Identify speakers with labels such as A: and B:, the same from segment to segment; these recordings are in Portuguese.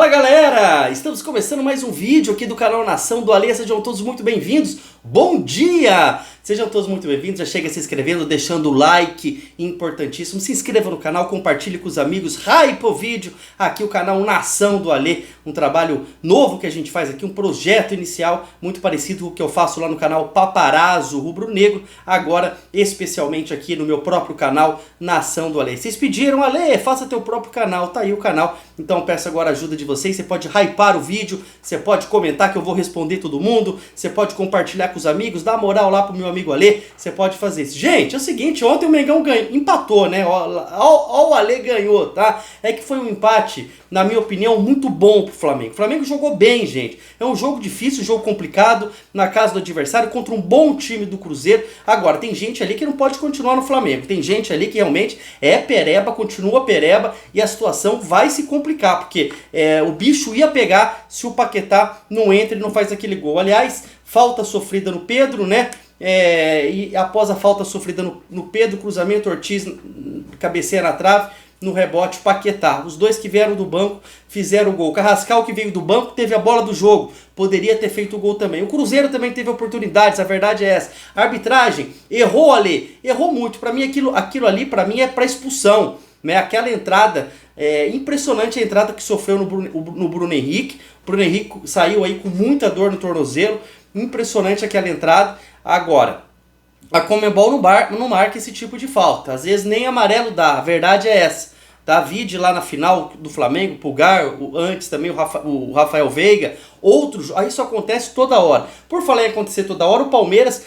A: Fala galera, estamos começando mais um vídeo aqui do canal Nação do Ale, sejam todos muito bem-vindos, bom dia! Sejam todos muito bem-vindos, já chega se inscrevendo, deixando o like, importantíssimo, se inscreva no canal, compartilhe com os amigos, hype o vídeo, aqui o canal Nação do Ale, um trabalho novo que a gente faz aqui, um projeto inicial muito parecido com o que eu faço lá no canal Paparazzo Rubro Negro, agora especialmente aqui no meu próprio canal Nação do Ale. Vocês pediram, Ale, faça teu próprio canal, tá aí o canal, então peço agora a ajuda de vocês, você pode hypar o vídeo, você pode comentar que eu vou responder todo mundo, você pode compartilhar com os amigos, dar moral lá pro meu amigo Ale, você pode fazer isso. Gente, é o seguinte, ontem o Mengão empatou, né? Ó, o Ale ganhou, tá? É que foi um empate, na minha opinião, muito bom pro Flamengo. O Flamengo jogou bem, gente. É um jogo difícil, um jogo complicado, na casa do adversário, contra um bom time do Cruzeiro. Agora, tem gente ali que não pode continuar no Flamengo. Tem gente ali que realmente é pereba, continua pereba, e a situação vai se complicar, porque o bicho ia pegar se o Paquetá não entra e não faz aquele gol. Aliás, falta sofrida no Pedro, né? E após a falta sofrida no Pedro, cruzamento, Ortiz cabeceia na trave, no rebote Paquetá. Os dois que vieram do banco fizeram o gol. Carrascal, que veio do banco, teve a bola do jogo, poderia ter feito o gol também. O Cruzeiro também teve oportunidades, a verdade é essa. A arbitragem errou ali, errou muito. Para mim aquilo ali para mim é para expulsão, né? Aquela entrada, impressionante a entrada que sofreu no Bruno Henrique. O Bruno Henrique saiu aí com muita dor no tornozelo, impressionante aquela entrada. Agora, a Conmebol não marca esse tipo de falta. Às vezes nem amarelo dá, a verdade é essa. David lá na final do Flamengo, Pulgar, antes também o Rafael Veiga, outros, aí isso acontece toda hora. Por falar em acontecer toda hora, o Palmeiras,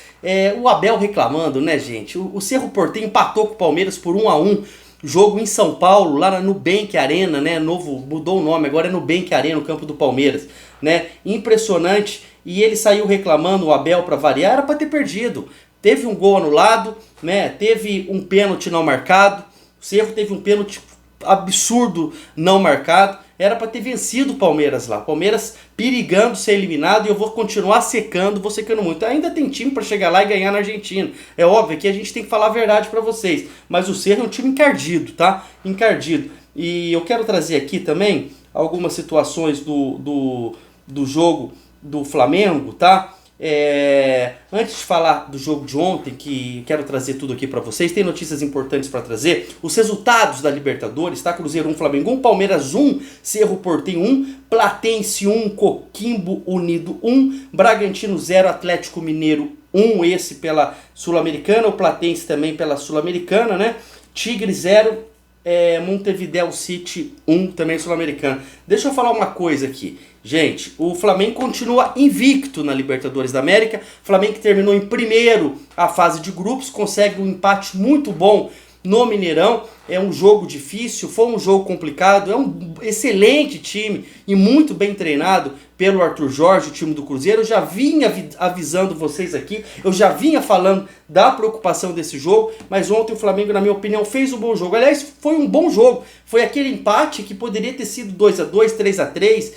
A: o Abel reclamando, né, gente? O Cerro Porteño empatou com o Palmeiras por 1-1. Jogo em São Paulo, lá na Nubank Arena, né? Mudou o nome, agora é Nubank Arena, no campo do Palmeiras, né? Impressionante. E ele saiu reclamando, o Abel, para variar, era para ter perdido. Teve um gol anulado, né? Teve um pênalti não marcado. O Cerro teve um pênalti absurdo não marcado. Era para ter vencido o Palmeiras lá. Palmeiras perigando ser eliminado, e eu vou continuar secando, vou secando muito. Ainda tem time para chegar lá e ganhar na Argentina. É óbvio que a gente tem que falar a verdade para vocês. Mas o Cerro é um time encardido, tá? Encardido. E eu quero trazer aqui também algumas situações do jogo do Flamengo, tá? Antes de falar do jogo de ontem, que quero trazer tudo aqui para vocês, tem notícias importantes para trazer. Os resultados da Libertadores, tá? Cruzeiro 1, Flamengo 1, Palmeiras 1, Cerro Porteño 1, Platense 1, Coquimbo Unido 1, Bragantino 0, Atlético Mineiro 1, esse pela Sul-Americana, o Platense também pela Sul-Americana, né? Tigre 0, Montevideo City 1, também Sul-Americana. Deixa eu falar uma coisa aqui. Gente, o Flamengo continua invicto na Libertadores da América. O Flamengo que terminou em primeiro a fase de grupos, consegue um empate muito bom no Mineirão. É um jogo difícil, foi um jogo complicado, é um excelente time e muito bem treinado pelo Arthur Jorge, o time do Cruzeiro. Eu já vinha avisando vocês aqui, eu já vinha falando da preocupação desse jogo, mas ontem o Flamengo, na minha opinião, fez um bom jogo. Aliás, foi um bom jogo, foi aquele empate que poderia ter sido 2-2, 3-3,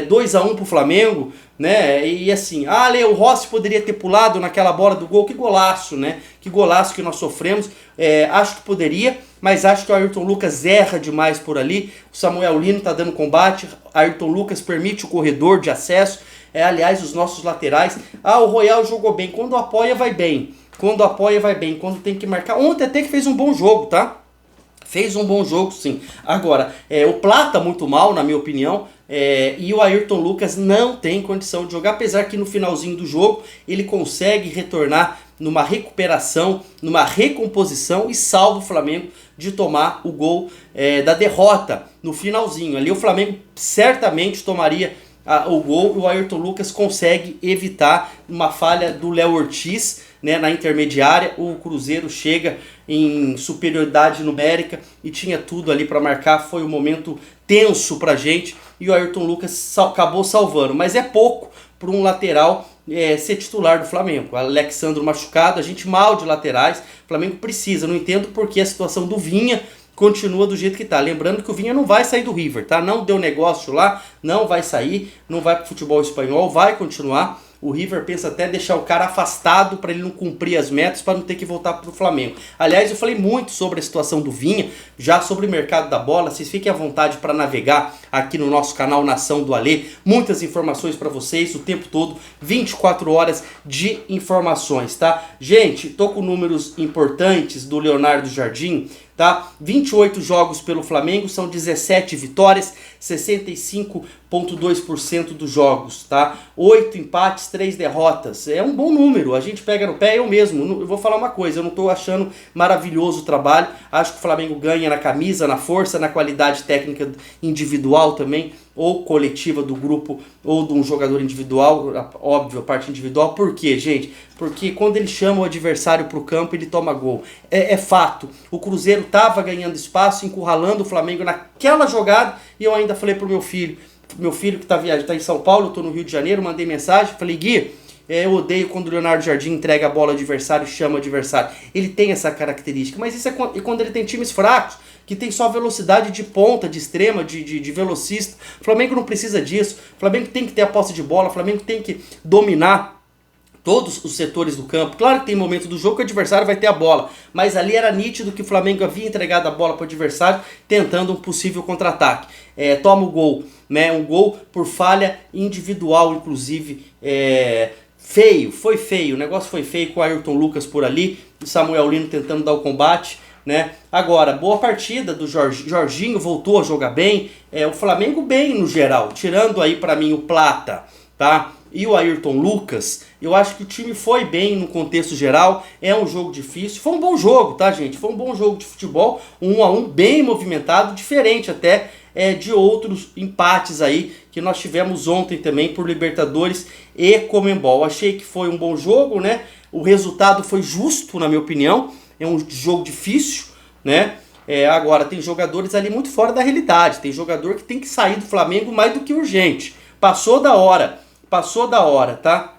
A: 2-1 pro Flamengo, né? E assim, o Rossi poderia ter pulado naquela bola do gol, que golaço, né? Que golaço que nós sofremos. Acho que poderia, mas acho que o Ayrton Lucas erra demais por ali. O Samuel Lino tá dando combate, Ayrton Lucas permite o corredor de acesso. Aliás, os nossos laterais. O Royal jogou bem, quando apoia vai bem. Quando apoia vai bem, quando tem que marcar. Ontem até que fez um bom jogo, tá? Fez um bom jogo, sim. Agora, o Plata muito mal, na minha opinião. E o Ayrton Lucas não tem condição de jogar, apesar que no finalzinho do jogo ele consegue retornar numa recuperação, numa recomposição, e salva o Flamengo de tomar o gol da derrota no finalzinho. Ali o Flamengo certamente tomaria o gol, e o Ayrton Lucas consegue evitar uma falha do Léo Ortiz, né, na intermediária. O Cruzeiro chega em superioridade numérica e tinha tudo ali para marcar. Foi um momento tenso pra gente e o Ayrton Lucas acabou salvando, mas é pouco para um lateral ser titular do Flamengo. O Alexandro machucado, a gente mal de laterais, o Flamengo precisa. Não entendo porque a situação do Vinha continua do jeito que tá. Lembrando que o Vinha não vai sair do River, tá? Não deu negócio lá, não vai sair, não vai pro futebol espanhol, vai continuar. o River pensa até deixar o cara afastado para ele não cumprir as metas, para não ter que voltar para o Flamengo. Aliás, eu falei muito sobre a situação do Vinha, já sobre o mercado da bola. Vocês fiquem à vontade para navegar aqui no nosso canal Nação do Alê. Muitas informações para vocês o tempo todo, 24 horas de informações, tá? Gente, tô com números importantes do Leonardo Jardim, tá? 28 jogos pelo Flamengo, são 17 vitórias, 65,2% dos jogos, tá? 8 empates, 3 derrotas. É um bom número, a gente pega no pé. Eu mesmo, eu vou falar uma coisa, eu não tô achando maravilhoso o trabalho. Acho que o Flamengo ganha na camisa, na força, na qualidade técnica individual também, ou coletiva do grupo, ou de um jogador individual, óbvio, a parte individual. Por quê, gente? Porque quando ele chama o adversário para o campo, ele toma gol. É fato. O Cruzeiro estava ganhando espaço, encurralando o Flamengo naquela jogada, e eu ainda falei pro meu filho que está em São Paulo, eu estou no Rio de Janeiro, mandei mensagem, falei, Gui, eu odeio quando o Leonardo Jardim entrega a bola ao adversário e chama o adversário. Ele tem essa característica, mas isso é quando ele tem times fracos, que tem só velocidade de ponta, de extrema, de velocista. O Flamengo não precisa disso. O Flamengo tem que ter a posse de bola, o Flamengo tem que dominar todos os setores do campo. Claro que tem momentos do jogo que o adversário vai ter a bola, mas ali era nítido que o Flamengo havia entregado a bola para o adversário, tentando um possível contra-ataque. Toma o gol, né? Um gol por falha individual, inclusive, feio, foi feio, o negócio foi feio com o Ayrton Lucas por ali, o Samuel Lino tentando dar o combate, né? Agora, boa partida do Jorginho, voltou a jogar bem, o Flamengo bem no geral, tirando aí para mim o Plata, tá? E o Ayrton Lucas, eu acho que o time foi bem no contexto geral. É um jogo difícil, foi um bom jogo, tá, gente? Foi um bom jogo de futebol, 1-1, bem movimentado, diferente até de outros empates aí que nós tivemos ontem também por Libertadores e Conmebol. Achei que foi um bom jogo, né? O resultado foi justo, na minha opinião. É um jogo difícil, né? Agora, tem jogadores ali muito fora da realidade. Tem jogador que tem que sair do Flamengo mais do que urgente. Passou da hora, tá?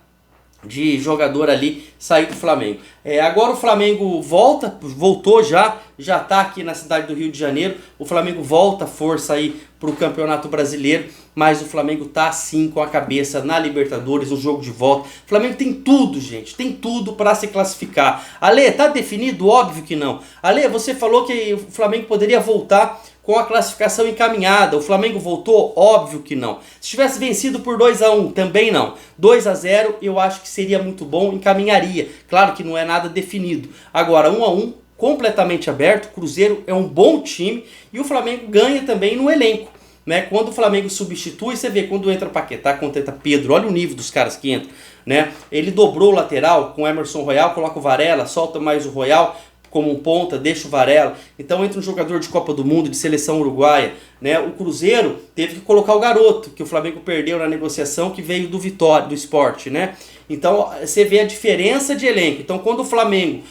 A: De jogador ali sair do Flamengo. Agora o Flamengo voltou já tá aqui na cidade do Rio de Janeiro. O Flamengo volta força aí pro Campeonato Brasileiro, mas o Flamengo tá sim com a cabeça na Libertadores, no jogo de volta. O Flamengo tem tudo, gente, tem tudo para se classificar. Ale, tá definido? Óbvio que não. Ale, você falou que o Flamengo poderia voltar com a classificação encaminhada. O Flamengo voltou? Óbvio que não. Se tivesse vencido por 2-1, também não. 2-0 eu acho que seria muito bom, encaminharia. Claro que não é nada definido. Agora, 1-1, completamente aberto. O Cruzeiro é um bom time e o Flamengo ganha também no elenco, né? Quando o Flamengo substitui, você vê quando entra Paquetá, quando entra Pedro, olha o nível dos caras que entram, né? Ele dobrou o lateral com o Emerson Royal, coloca o Varela, solta mais o Royal como um ponta, deixa o Varela. Então entra um jogador de Copa do Mundo, de seleção uruguaia, né? O Cruzeiro teve que colocar o garoto, que o Flamengo perdeu na negociação, que veio do Vitória, do Sport, né? Então você vê a diferença de elenco. Então quando o Flamengo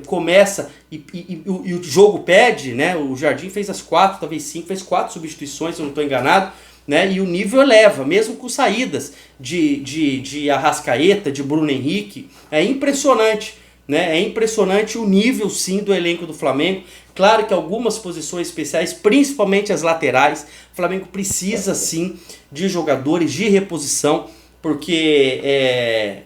A: começa e o jogo pede, né? O Jardim fez as 4, talvez 5, fez 4 substituições, se eu não estou enganado, né? E o nível eleva, mesmo com saídas de Arrascaeta, de Bruno Henrique. É impressionante, né? É impressionante o nível sim do elenco do Flamengo. Claro que algumas posições especiais, principalmente as laterais, o Flamengo precisa sim de jogadores de reposição, porque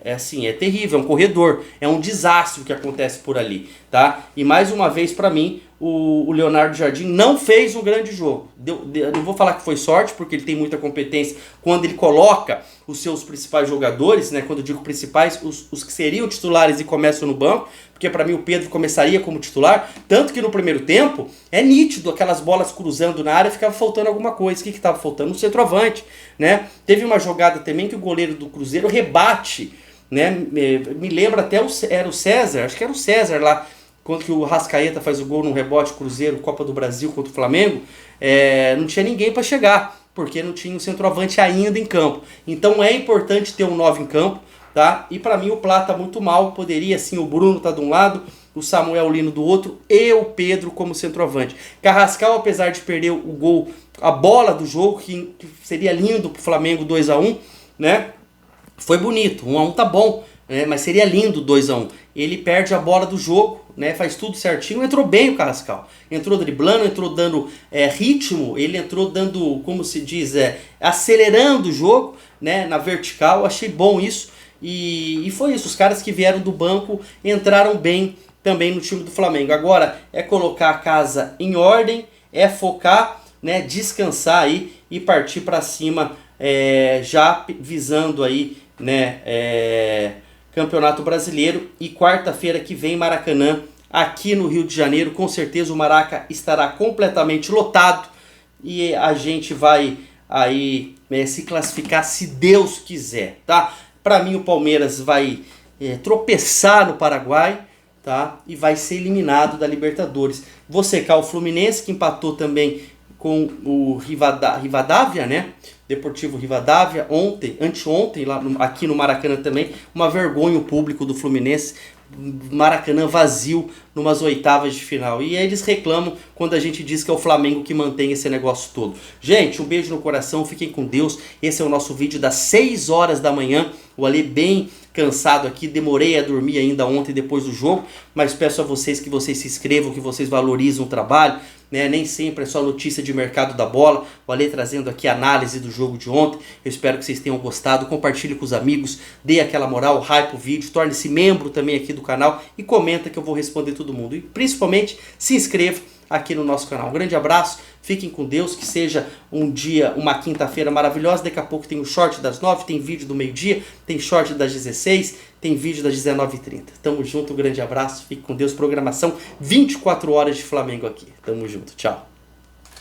A: assim, é terrível, é um corredor, é um desastre o que acontece por ali, tá? E mais uma vez para mim, o Leonardo Jardim não fez um grande jogo. Não vou falar que foi sorte, porque ele tem muita competência quando ele coloca os seus principais jogadores, né? Quando eu digo principais, os que seriam titulares e começam no banco, porque para mim o Pedro começaria como titular, tanto que no primeiro tempo é nítido, aquelas bolas cruzando na área, ficava faltando alguma coisa. O que estava faltando? Um centroavante, né? Teve uma jogada também que o goleiro do Cruzeiro rebate, né? Me lembra até, era o César, acho que era o César lá, quando que o Arrascaeta faz o gol no rebote Cruzeiro, Copa do Brasil contra o Flamengo, não tinha ninguém para chegar, porque não tinha um centroavante ainda em campo. Então é importante ter um 9 em campo, tá? E para mim o Plata muito mal, poderia sim o Bruno tá de um lado, o Samuel Lino do outro e o Pedro como centroavante. Carrascal, apesar de perder o gol, a bola do jogo, que seria lindo pro Flamengo 2-1, né? Foi bonito, 1-1 tá bom. né? Mas seria lindo 2-1. Ele perde a bola do jogo, né? Faz tudo certinho, entrou bem o Carrascal. Entrou driblando, entrou dando ritmo, ele entrou dando, como se diz, acelerando o jogo, né? Na vertical. Achei bom isso. E foi isso, os caras que vieram do banco entraram bem também no time do Flamengo. Agora é colocar a casa em ordem, é focar, né, descansar aí e partir para cima, já visando aí, né, Campeonato Brasileiro. E quarta-feira que vem, Maracanã, aqui no Rio de Janeiro, com certeza o Maraca estará completamente lotado e a gente vai aí se classificar se Deus quiser, tá? Para mim o Palmeiras vai tropeçar no Paraguai, tá? E vai ser eliminado da Libertadores. Vou secar o Fluminense, que empatou também com o Rivadavia, né? Deportivo Rivadavia, anteontem, aqui no Maracanã também. Uma vergonha o público do Fluminense. Maracanã vazio numas oitavas de final. E eles reclamam quando a gente diz que é o Flamengo que mantém esse negócio todo. Gente, um beijo no coração, fiquem com Deus. Esse é o nosso vídeo das 6 horas da manhã. O Ale bem cansado aqui, demorei a dormir ainda ontem depois do jogo, mas peço a vocês que vocês se inscrevam, que vocês valorizem o trabalho, né? Nem sempre é só notícia de mercado da bola. O Ale trazendo aqui a análise do jogo de ontem. Eu espero que vocês tenham gostado. Compartilhe com os amigos, dê aquela moral, hype o vídeo, torne-se membro também aqui do canal e comenta que eu vou responder todo mundo. E principalmente se inscreva aqui no nosso canal. Um grande abraço, fiquem com Deus, que seja um dia, uma quinta-feira maravilhosa. Daqui a pouco tem o short das 9, tem vídeo do meio-dia, tem short das 16, tem vídeo das 19h30. Tamo junto, um grande abraço, fique com Deus. Programação 24 horas de Flamengo aqui. Tamo junto, tchau.